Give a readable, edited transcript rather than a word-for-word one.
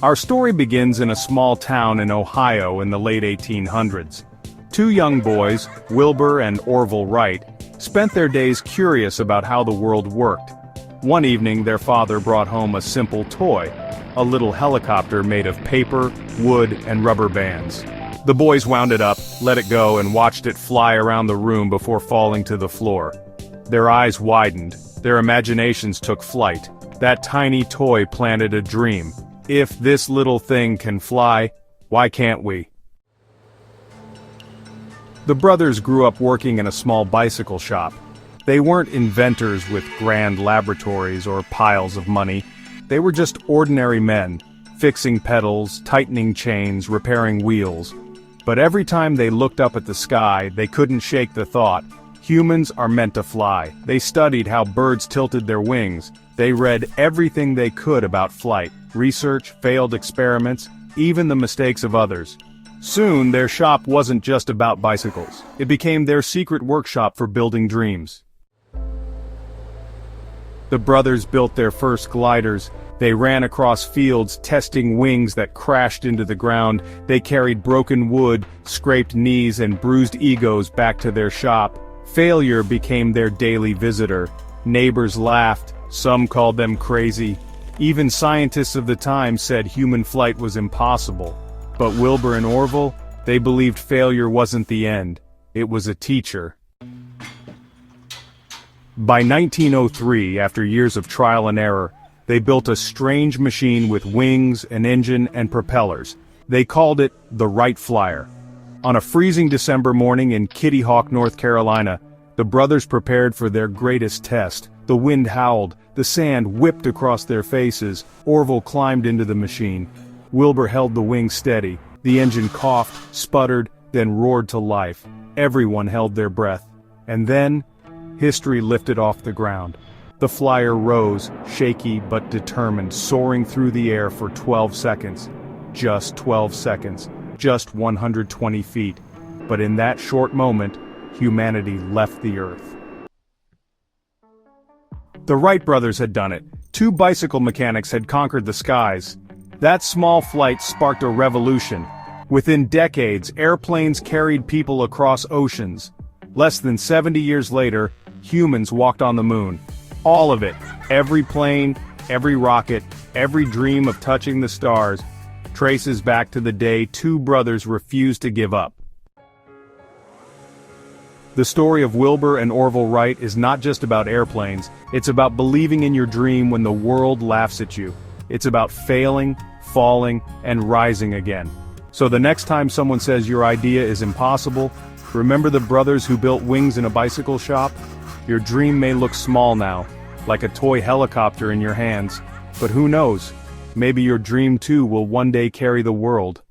Our story begins in a small town in Ohio in the late 1800s. Two young boys, Wilbur and Orville Wright, spent their days curious about how the world worked. One evening their father brought home a simple toy, a little helicopter made of paper, wood, and rubber bands. The boys wound it up, let it go, and watched it fly around the room before falling to the floor. Their eyes widened, their imaginations took flight. That tiny toy planted a dream. If this little thing can fly, why can't we? The brothers grew up working in a small bicycle shop. They weren't inventors with grand laboratories or piles of money. They were just ordinary men, fixing pedals, tightening chains, repairing wheels. But every time they looked up at the sky, they couldn't shake the thought, humans are meant to fly. They studied how birds tilted their wings. They read everything they could about flight, research, failed experiments, even the mistakes of others. Soon, their shop wasn't just about bicycles. It became their secret workshop for building dreams. The brothers built their first gliders. They ran across fields, testing wings that crashed into the ground. They carried broken wood, scraped knees, and bruised egos back to their shop. Failure became their daily visitor. Neighbors laughed, some called them crazy. Even scientists of the time said human flight was impossible. But Wilbur and Orville, they believed failure wasn't the end. It was a teacher. By 1903, after years of trial and error, they built a strange machine with wings, an engine, and propellers. They called it the Wright Flyer. On a freezing December morning in Kitty Hawk, North Carolina, the brothers prepared for their greatest test. The wind howled, the sand whipped across their faces. Orville climbed into the machine. Wilbur held the wings steady. The engine coughed, sputtered, then roared to life. Everyone held their breath. And then, history lifted off the ground. The flyer rose, shaky but determined, soaring through the air for 12 seconds. Just 12 seconds. Just 120 feet. But in that short moment, humanity left the Earth. The Wright brothers had done it. Two bicycle mechanics had conquered the skies. That small flight sparked a revolution. Within decades, airplanes carried people across oceans. Less than 70 years later, humans walked on the moon. All of it, every plane, every rocket, every dream of touching the stars, traces back to the day two brothers refused to give up. The story of Wilbur and Orville Wright is not just about airplanes, it's about believing in your dream when the world laughs at you. It's about failing, falling, and rising again. So the next time someone says your idea is impossible, remember the brothers who built wings in a bicycle shop? Your dream may look small now, like a toy helicopter in your hands, but who knows? Maybe your dream too will one day carry the world.